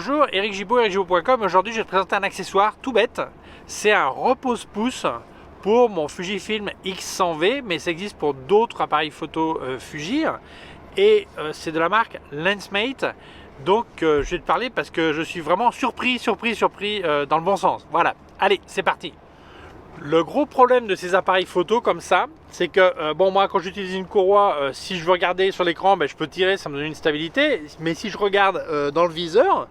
Bonjour, Eric Gibaud, ericgibaud.com. Aujourd'hui, je vais te présenter un accessoire tout bête. C'est un repose-pouce pour mon Fujifilm X100V, mais ça existe pour d'autres appareils photo Fuji. Et c'est de la marque Lensmate. Donc, je vais te parler parce que je suis vraiment surpris dans le bon sens. Voilà, allez, c'est parti. Le gros problème de ces appareils photo comme ça, c'est que, bon, moi quand j'utilise une courroie, si je veux regarder sur l'écran, ben, je peux tirer, ça me donne une stabilité. Mais si je regarde dans le viseur,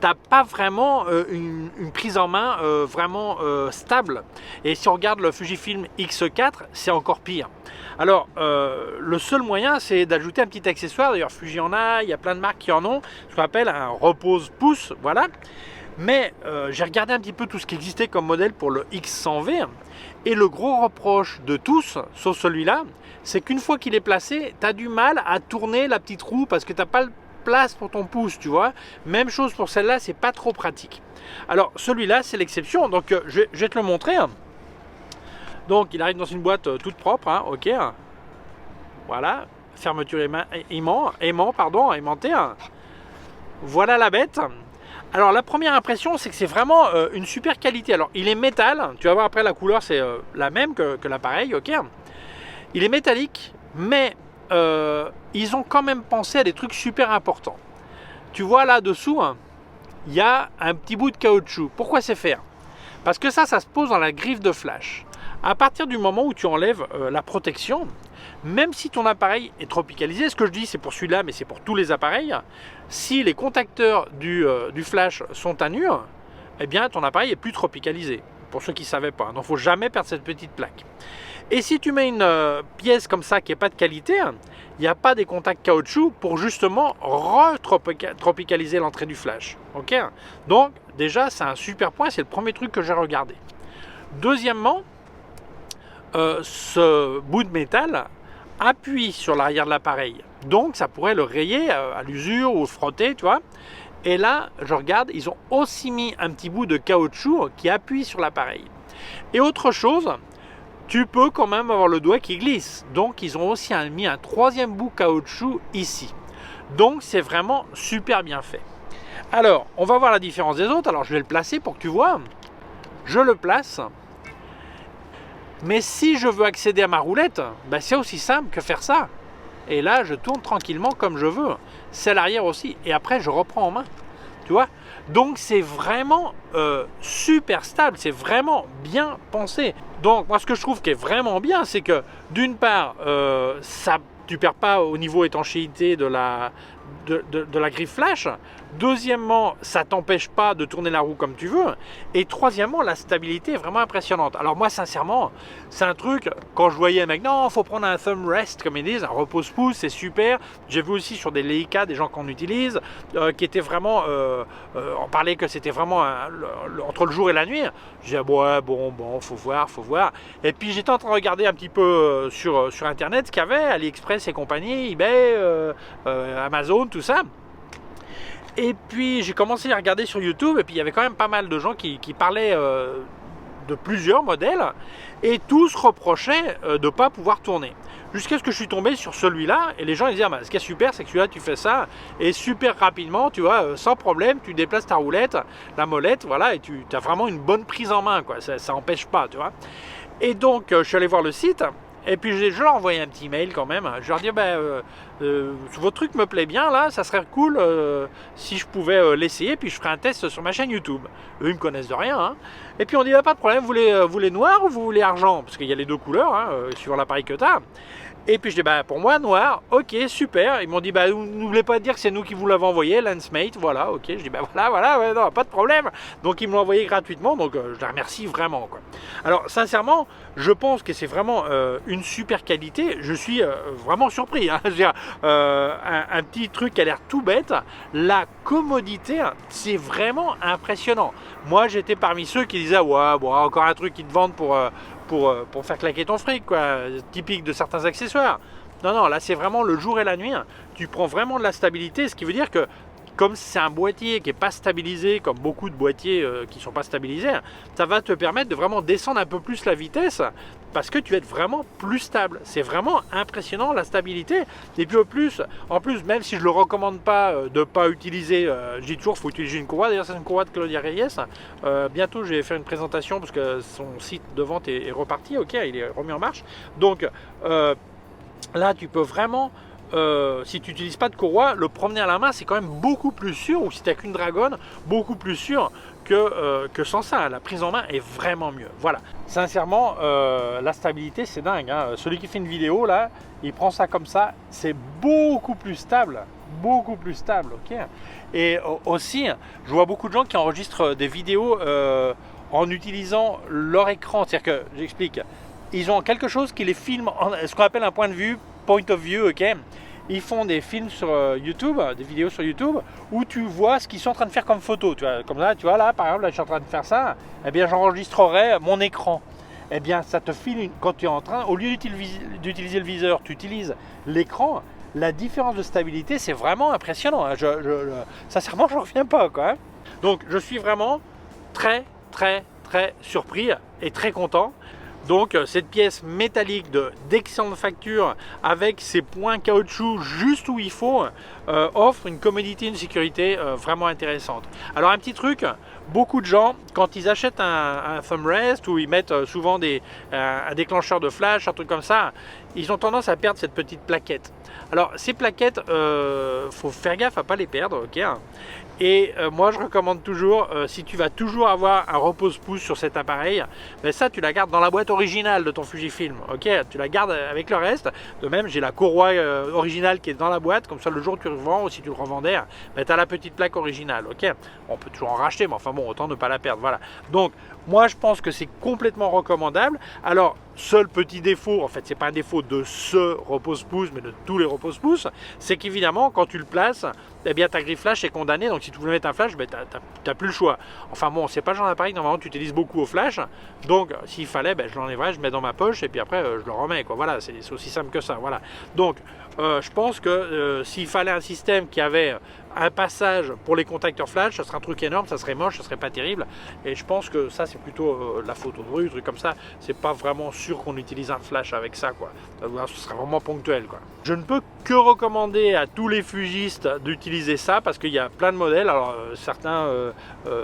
t'as pas vraiment une prise en main vraiment stable. Et si on regarde le Fujifilm X4, c'est encore pire. Alors, le seul moyen, c'est d'ajouter un petit accessoire. D'ailleurs, Fuji en a, il y a plein de marques qui en ont, ce qu'on appelle un repose-pouce, voilà. Mais j'ai regardé un petit peu tout ce qui existait comme modèle pour le X100V et le gros reproche de tous, sauf celui-là, c'est qu'une fois qu'il est placé, tu as du mal à tourner la petite roue parce que tu n'as pas de place pour ton pouce, tu vois. Même chose pour celle-là, c'est pas trop pratique. Alors celui-là, c'est l'exception, donc je vais te le montrer. Donc il arrive dans une boîte toute propre, hein, ok. Voilà, fermeture aimantée. Voilà la bête. Alors la première impression, c'est que c'est vraiment une super qualité. Alors il est métal, tu vas voir après la couleur c'est la même que l'appareil, ok. Il est métallique, mais ils ont quand même pensé à des trucs super importants. Tu vois là dessous, hein, il y a un petit bout de caoutchouc. Pourquoi c'est faire? Parce que ça se pose dans la griffe de flash. À partir du moment où tu enlèves la protection, même si ton appareil est tropicalisé, ce que je dis c'est pour celui-là, mais c'est pour tous les appareils, si les contacteurs du flash sont à nu, eh bien ton appareil est plus tropicalisé, pour ceux qui ne savaient pas. Donc il ne faut jamais perdre cette petite plaque. Et si tu mets une pièce comme ça qui n'est pas de qualité, il n'y a pas des contacts caoutchouc pour justement retropicaliser l'entrée du flash. Ok. Donc déjà c'est un super point, c'est le premier truc que j'ai regardé. Deuxièmement, ce bout de métal appuie sur l'arrière de l'appareil, donc ça pourrait le rayer à l'usure ou le frotter, tu vois. Et là je regarde, ils ont aussi mis un petit bout de caoutchouc qui appuie sur l'appareil. Et autre chose, tu peux quand même avoir le doigt qui glisse, donc ils ont aussi mis un troisième bout caoutchouc ici. Donc c'est vraiment super bien fait. Alors on va voir la différence des autres. Alors je vais le placer pour que tu vois. Je le place. Mais si je veux accéder à ma roulette, ben c'est aussi simple que faire ça. Et là, je tourne tranquillement comme je veux. C'est l'arrière aussi. Et après, je reprends en main. Tu vois? Donc, c'est vraiment super stable. C'est vraiment bien pensé. Donc, moi, ce que je trouve qui est vraiment bien, c'est que d'une part, tu ne perds pas au niveau étanchéité de la griffe flash. Deuxièmement, ça t'empêche pas de tourner la roue comme tu veux. Et troisièmement, la stabilité est vraiment impressionnante. Alors moi, sincèrement, c'est un truc, quand je voyais un mec, non, il faut prendre un thumb rest, comme ils disent, un repose-pouce, c'est super. J'ai vu aussi sur des Leica, des gens qu'on utilise, qui étaient vraiment, on parlait que c'était vraiment entre le jour et la nuit. Je disais, ouais, bon, faut voir. Et puis j'étais en train de regarder un petit peu sur Internet ce qu'il y avait, AliExpress et compagnie, eBay, Amazon, tout ça. Et puis j'ai commencé à regarder sur YouTube et puis il y avait quand même pas mal de gens qui parlaient de plusieurs modèles et tous reprochaient de ne pas pouvoir tourner. Jusqu'à ce que je suis tombé sur celui-là et les gens ils disaient, ah, bah, ce qui est super c'est que celui-là tu fais ça et super rapidement, tu vois, sans problème, tu déplaces ta roulette, la molette, voilà, et tu as vraiment une bonne prise en main, quoi. Ça n'empêche pas, tu vois. Et donc je suis allé voir le site. Et puis je leur envoyé un petit mail quand même. Je leur dis, votre truc me plaît bien là, ça serait cool si je pouvais l'essayer, puis je ferai un test sur ma chaîne YouTube. Eux ils me connaissent de rien, hein. Et puis on dit, pas de problème, vous voulez noir ou vous voulez argent? Parce qu'il y a les deux couleurs, hein, suivant l'appareil que tu as. Et puis je dis, pour moi noir, ok, super. Ils m'ont dit, n'oubliez pas de dire que c'est nous qui vous l'avons envoyé, Lensmate, voilà, ok. Je dis, voilà, ouais, non, pas de problème. Donc ils me l'ont envoyé gratuitement, donc je les remercie vraiment, quoi. Alors sincèrement, je pense que c'est vraiment une super qualité. Je suis vraiment surpris, hein. Je veux dire, un petit truc qui a l'air tout bête. La commodité, c'est vraiment impressionnant. Moi j'étais parmi ceux qui disaient, ouais, bon, encore un truc qui te vendent pour faire claquer ton fric, quoi, typique de certains accessoires. Non, là c'est vraiment le jour et la nuit. Tu prends vraiment de la stabilité, ce qui veut dire que comme c'est un boîtier qui n'est pas stabilisé, comme beaucoup de boîtiers qui ne sont pas stabilisés, ça va te permettre de vraiment descendre un peu plus la vitesse parce que tu vas être vraiment plus stable. C'est vraiment impressionnant la stabilité. Et puis en plus, même si je ne le recommande pas de ne pas utiliser, je dis toujours qu'il faut utiliser une courroie. D'ailleurs, c'est une courroie de Claudia Reyes. Bientôt, je vais faire une présentation parce que son site de vente est reparti. Ok, il est remis en marche. Donc là, tu peux vraiment... si tu n'utilises pas de courroie, le promener à la main c'est quand même beaucoup plus sûr, ou si tu n'as qu'une dragonne, beaucoup plus sûr que sans ça. La prise en main est vraiment mieux. Voilà, sincèrement, la stabilité c'est dingue, hein. Celui qui fait une vidéo là, il prend ça comme ça, c'est beaucoup plus stable, ok. Et aussi, je vois beaucoup de gens qui enregistrent des vidéos en utilisant leur écran, c'est-à-dire que, j'explique, ils ont quelque chose qui les filme, ce qu'on appelle un point de vue, point of view, ok. Ils font des films sur YouTube, des vidéos sur YouTube, où tu vois ce qu'ils sont en train de faire comme photo. Tu vois, comme ça, tu vois là, par exemple, là, je suis en train de faire ça. Eh bien, j'enregistrerai mon écran. Eh bien, ça te file quand tu es en train, au lieu d'utiliser le viseur, tu utilises l'écran. La différence de stabilité, c'est vraiment impressionnant, hein. Sincèrement, je n'en reviens pas, quoi, hein. Donc, je suis vraiment très surpris et très content. Donc cette pièce métallique d'excellente facture avec ses points caoutchouc juste où il faut offre une commodité, une sécurité vraiment intéressante. Alors un petit truc, beaucoup de gens quand ils achètent un thumb rest ou ils mettent souvent un déclencheur de flash, un truc comme ça, ils ont tendance à perdre cette petite plaquette. Alors ces plaquettes, faut faire gaffe à pas les perdre, ok. Et moi je recommande toujours, si tu vas toujours avoir un repose-pouce sur cet appareil, ben ça tu la gardes dans la boîte originale de ton Fujifilm, ok, tu la gardes avec le reste. De même j'ai la courroie originale qui est dans la boîte, comme ça le jour où tu le revends ou si tu le revendais, ben, tu as la petite plaque originale, ok. On peut toujours en racheter, mais enfin bon, autant ne pas la perdre, voilà. Donc moi je pense que c'est complètement recommandable. Alors seul petit défaut, en fait c'est pas un défaut de ce repose-pouce mais de tous les repose-pouces, c'est qu'évidemment quand tu le places, eh bien ta grille flash est condamnée, donc si tu voulais mettre un flash, ben, tu n'as plus le choix. Enfin bon, c'est pas le genre d'appareil normalement tu utilises beaucoup au flash, donc s'il fallait, ben, je l'enlèverais, je le mets dans ma poche et puis après je le remets, quoi. Voilà, c'est aussi simple que ça, voilà. Donc je pense que s'il fallait un système qui avait un passage pour les contacteurs flash, ça serait un truc énorme, ça serait moche, ça serait pas terrible, et je pense que ça c'est plutôt la photo de rue, truc comme ça, c'est pas vraiment sûr qu'on utilise un flash avec ça, quoi. Ce serait vraiment ponctuel, quoi. Je ne peux que recommander à tous les fugistes d'utiliser ça parce qu'il y a plein de modèles. Alors certains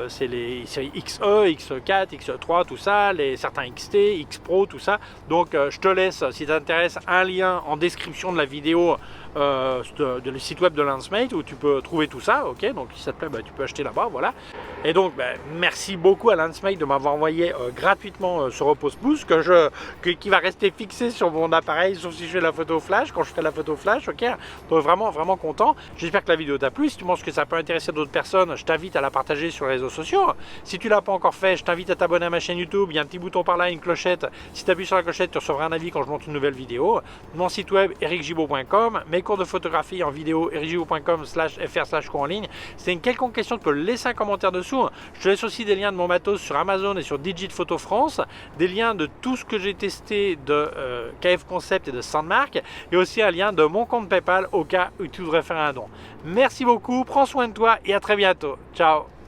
c'est les séries XE, X4, X3, tout ça, certains XT, X Pro, tout ça. Donc je te laisse, si ça t'intéresse, un lien en description de la vidéo le site web de Lancemate où tu peux trouver tout ça, ok. Donc si ça te plaît, bah, tu peux acheter là-bas, voilà. Et donc bah, merci beaucoup à Lancemate de m'avoir envoyé gratuitement ce repose-pouce qui va rester fixé sur mon appareil, sauf si je fais la photo flash, quand je fais la photo flash, ok. Donc vraiment content. J'espère que la vidéo t'a plu. Si tu penses que ça peut intéresser d'autres personnes, je t'invite à la partager sur les réseaux sociaux. Si tu l'as pas encore fait, je t'invite à t'abonner à ma chaîne YouTube. Il y a un petit bouton par là, une clochette. Si tu appuies sur la clochette, tu recevras un avis quand je monte une nouvelle vidéo. Mon site web ericgibaud.com, mes cours de photographie en vidéo ericgibaud.com/fr/cours en ligne. Si tu as une quelconque question, tu peux laisser un commentaire dessous. Je te laisse aussi des liens de mon matos sur Amazon et sur Digit Photo France, des liens de tout ce que j'ai testé de KF Concept et de Sandmark, et aussi un lien de mon compte PayPal au cas où tu voudrais faire un don. Merci beaucoup, prends soin de toi et à très bientôt. Ciao.